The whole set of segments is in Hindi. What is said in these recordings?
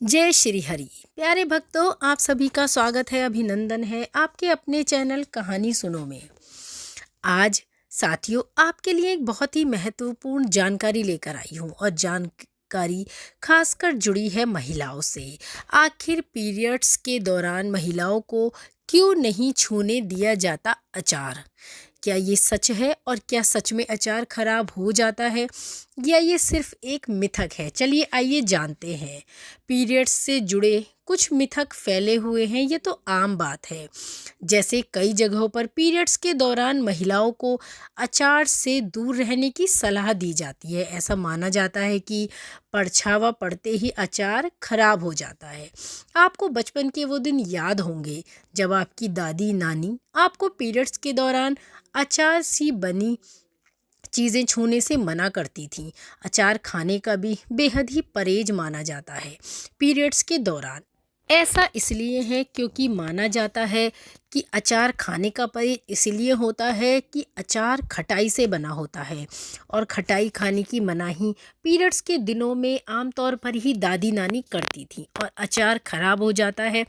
जय श्री हरि। प्यारे भक्तों, आप सभी का स्वागत है, अभिनंदन है आपके अपने चैनल कहानी सुनो में। आज साथियों, आपके लिए एक बहुत ही महत्वपूर्ण जानकारी लेकर आई हूँ और जानकारी खासकर जुड़ी है महिलाओं से। आखिर पीरियड्स के दौरान महिलाओं को क्यों नहीं छूने दिया जाता अचार? क्या ये सच है और क्या सच में अचार खराब हो जाता है या ये सिर्फ एक मिथक है? चलिए आइए जानते हैं। पीरियड्स से जुड़े कुछ मिथक फैले हुए हैं, ये तो आम बात है। जैसे कई जगहों पर पीरियड्स के दौरान महिलाओं को अचार से दूर रहने की सलाह दी जाती है। ऐसा माना जाता है कि परछावा पड़ते ही अचार खराब हो जाता है। आपको बचपन के वो दिन याद होंगे जब आपकी दादी नानी आपको पीरियड्स के दौरान अचार सी बनी चीज़ें छूने से मना करती थीं। अचार खाने का भी बेहद ही परहेज माना जाता है पीरियड्स के दौरान। ऐसा इसलिए है क्योंकि माना जाता है कि अचार खाने का परहेज इसलिए होता है कि अचार खटाई से बना होता है और खटाई खाने की मनाही पीरियड्स के दिनों में आमतौर पर ही दादी नानी करती थी। और अचार खराब हो जाता है,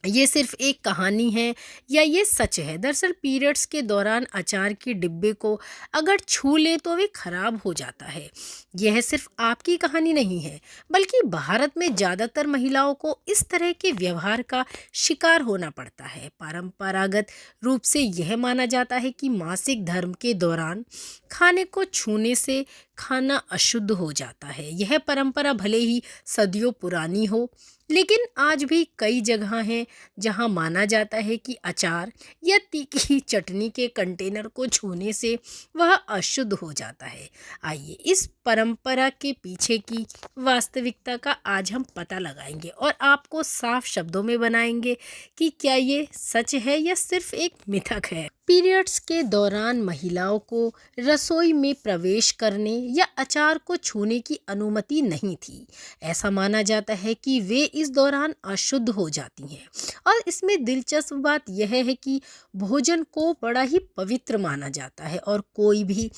ये सिर्फ एक कहानी है या ये सच है? दरअसल पीरियड्स के दौरान अचार के डिब्बे को अगर छू ले तो वे खराब हो जाता है। यह सिर्फ आपकी कहानी नहीं है, बल्कि भारत में ज़्यादातर महिलाओं को इस तरह के व्यवहार का शिकार होना पड़ता है। परंपरागत रूप से यह माना जाता है कि मासिक धर्म के दौरान खाने को छूने से खाना अशुद्ध हो जाता है। यह परंपरा भले ही सदियों पुरानी हो, लेकिन आज भी कई जगह हैं जहां माना जाता है कि अचार या तीखी चटनी के कंटेनर को छूने से वह अशुद्ध हो जाता है। आइए इस परंपरा के पीछे की वास्तविकता का आज हम पता लगाएंगे और आपको साफ शब्दों में बनाएंगे कि क्या ये सच है या सिर्फ एक मिथक है। पीरियड्स के दौरान महिलाओं को रसोई में प्रवेश करने या अचार को छूने की अनुमति नहीं थी। ऐसा माना जाता है कि वे इस दौरान अशुद्ध हो जाती हैं। और इसमें दिलचस्प बात यह है कि भोजन को बड़ा ही पवित्र माना जाता है और कोई भी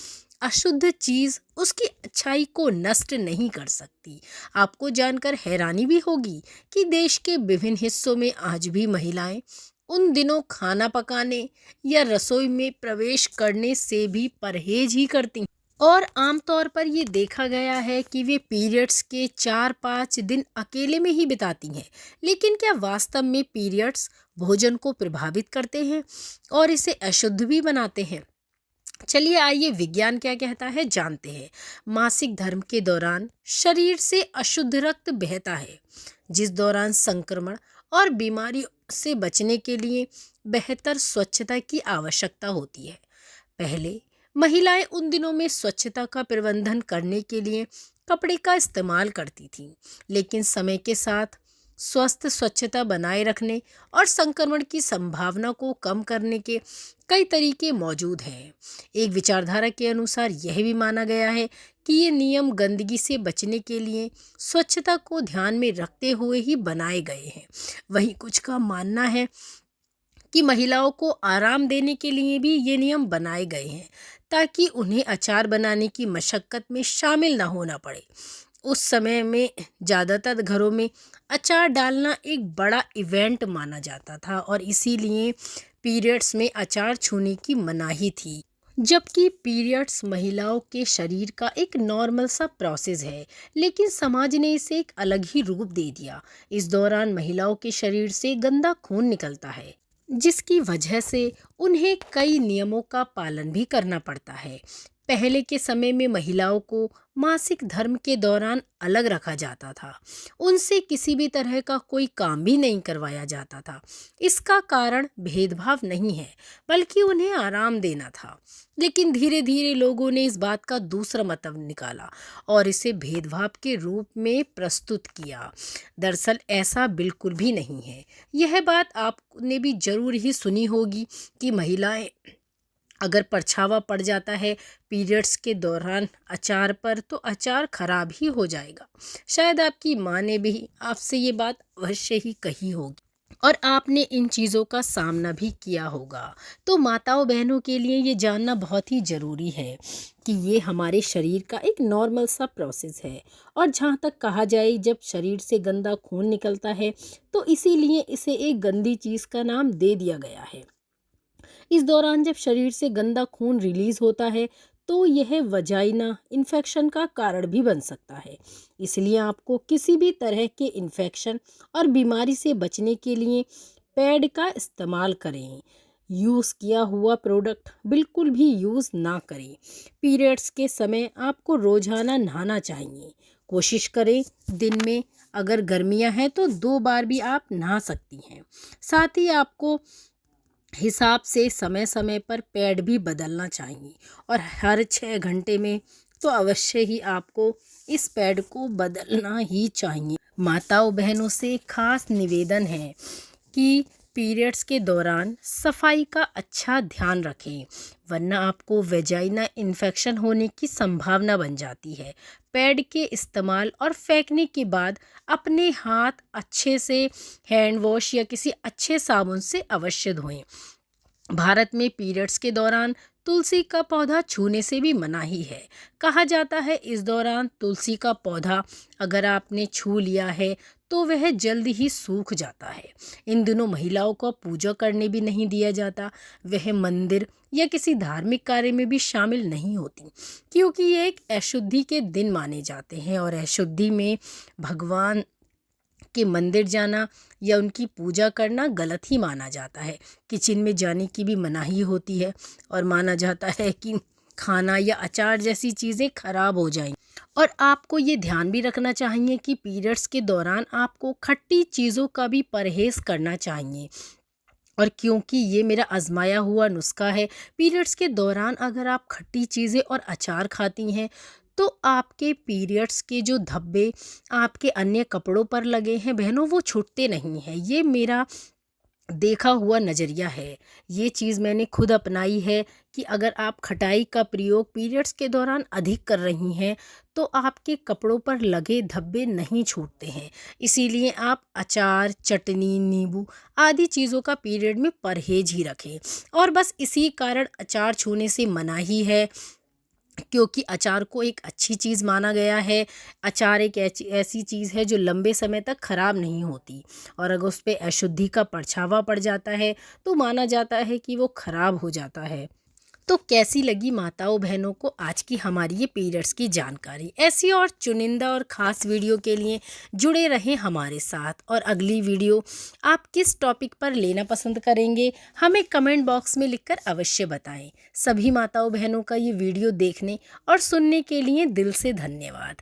अशुद्ध चीज़ उसकी अच्छाई को नष्ट नहीं कर सकती। आपको जानकर हैरानी भी होगी कि देश के विभिन्न हिस्सों में आज भी महिलाएं उन दिनों खाना पकाने या रसोई में प्रवेश करने से भी परहेज ही करती हैं। और आमतौर पर ये देखा गया है कि वे पीरियड्स के 4-5 दिन अकेले में ही बिताती हैं। लेकिन क्या वास्तव में पीरियड्स भोजन को प्रभावित करते हैं और इसे अशुद्ध भी बनाते हैं? चलिए आइए विज्ञान क्या कहता है जानते हैं। मासिक धर्म के दौरान शरीर से अशुद्ध रक्त बहता है, जिस दौरान संक्रमण और बीमारियों से बचने के लिए बेहतर स्वच्छता की आवश्यकता होती है। पहले महिलाएं उन दिनों में स्वच्छता का प्रबंधन करने के लिए कपड़े का इस्तेमाल करती थीं, लेकिन समय के साथ स्वस्थ स्वच्छता बनाए रखने और संक्रमण की संभावना को कम करने के कई तरीके मौजूद हैं। एक विचारधारा के अनुसार यह भी माना गया है कि ये नियम गंदगी से बचने के लिए स्वच्छता को ध्यान में रखते हुए ही बनाए गए हैं। वहीं कुछ का मानना है कि महिलाओं को आराम देने के लिए भी ये नियम बनाए गए हैं, ताकि उन्हें अचार बनाने की मशक्क़त में शामिल ना होना पड़े। उस समय में ज़्यादातर घरों में अचार डालना एक बड़ा इवेंट माना जाता था और इसीलिए पीरियड्स में अचार छूने की मनाही थी। जबकि पीरियड्स महिलाओं के शरीर का एक नॉर्मल सा प्रोसेस है, लेकिन समाज ने इसे एक अलग ही रूप दे दिया। इस दौरान महिलाओं के शरीर से गंदा खून निकलता है, जिसकी वजह से उन्हें कई नियमों का पालन भी करना पड़ता है। पहले के समय में महिलाओं को मासिक धर्म के दौरान अलग रखा जाता था। उनसे किसी भी तरह का कोई काम भी नहीं करवाया जाता था। इसका कारण भेदभाव नहीं है, बल्कि उन्हें आराम देना था। लेकिन धीरे धीरे लोगों ने इस बात का दूसरा मतलब निकाला और इसे भेदभाव के रूप में प्रस्तुत किया। दरअसल ऐसा बिल्कुल भी नहीं है। यह बात आपने भी जरूर ही सुनी होगी कि महिलाएं अगर परछावा पड़ जाता है पीरियड्स के दौरान अचार पर तो अचार खराब ही हो जाएगा। शायद आपकी माँ ने भी आपसे ये बात अवश्य ही कही होगी। और आपने इन चीज़ों का सामना भी किया होगा। तो माताओं बहनों के लिए ये जानना बहुत ही ज़रूरी है कि ये हमारे शरीर का एक नॉर्मल सा प्रोसेस है। और जहाँ तक कहा जाए, जब शरीर से गंदा खून निकलता है तो इसीलिए इसे एक गंदी चीज़ का नाम दे दिया गया है। इस दौरान जब शरीर से गंदा खून रिलीज होता है तो यह वजाइना इन्फेक्शन का कारण भी बन सकता है। इसलिए आपको किसी भी तरह के इन्फेक्शन और बीमारी से बचने के लिए पैड का इस्तेमाल करें। यूज़ किया हुआ प्रोडक्ट बिल्कुल भी यूज़ ना करें। पीरियड्स के समय आपको रोज़ाना नहाना चाहिए। कोशिश करें दिन में, अगर गर्मियां हैं तो 2 बार भी आप नहा सकती हैं। साथ ही आपको हिसाब से समय समय पर पैड भी बदलना चाहिए और हर 6 घंटे में तो अवश्य ही आपको इस पैड को बदलना ही चाहिए। माताओं बहनों से खास निवेदन है कि पीरियड्स के दौरान सफाई का अच्छा ध्यान रखें, वरना आपको वेजाइना इन्फेक्शन होने की संभावना बन जाती है। पैड के इस्तेमाल और फेंकने के बाद अपने हाथ अच्छे से हैंड वॉश या किसी अच्छे साबुन से अवश्य धोएं। भारत में पीरियड्स के दौरान तुलसी का पौधा छूने से भी मनाही है। कहा जाता है इस दौरान तुलसी का पौधा अगर आपने छू लिया है तो वह जल्द ही सूख जाता है। इन दिनों महिलाओं को पूजा करने भी नहीं दिया जाता। वह मंदिर या किसी धार्मिक कार्य में भी शामिल नहीं होती, क्योंकि ये एक अशुद्धि के दिन माने जाते हैं और अशुद्धि में भगवान के मंदिर जाना या उनकी पूजा करना गलत ही माना जाता है। किचन में जाने की भी मनाही होती है और माना जाता है कि खाना या अचार जैसी चीज़ें खराब हो जाएं। और आपको ये ध्यान भी रखना चाहिए कि पीरियड्स के दौरान आपको खट्टी चीज़ों का भी परहेज़ करना चाहिए। और क्योंकि ये मेरा आजमाया हुआ नुस्खा है, पीरियड्स के दौरान अगर आप खट्टी चीज़ें और अचार खाती हैं तो आपके पीरियड्स के जो धब्बे आपके अन्य कपड़ों पर लगे हैं बहनों, वो छूटते नहीं हैं। ये मेरा देखा हुआ नज़रिया है। ये चीज़ मैंने खुद अपनाई है कि अगर आप खटाई का प्रयोग पीरियड्स के दौरान अधिक कर रही हैं तो आपके कपड़ों पर लगे धब्बे नहीं छूटते हैं। इसीलिए आप अचार, चटनी, नींबू आदि चीज़ों का पीरियड में परहेज ही रखें। और बस इसी कारण अचार छूने से मनाही है, क्योंकि अचार को एक अच्छी चीज़ माना गया है। अचार एक ऐसी चीज़ है जो लंबे समय तक ख़राब नहीं होती, और अगर उस पे अशुद्धि का परछावा पड़ जाता है तो माना जाता है कि वो ख़राब हो जाता है। तो कैसी लगी माताओं बहनों को आज की हमारी ये पीरियड्स की जानकारी? ऐसी और चुनिंदा और ख़ास वीडियो के लिए जुड़े रहें हमारे साथ। और अगली वीडियो आप किस टॉपिक पर लेना पसंद करेंगे हमें कमेंट बॉक्स में लिखकर अवश्य बताएं। सभी माताओं बहनों का ये वीडियो देखने और सुनने के लिए दिल से धन्यवाद।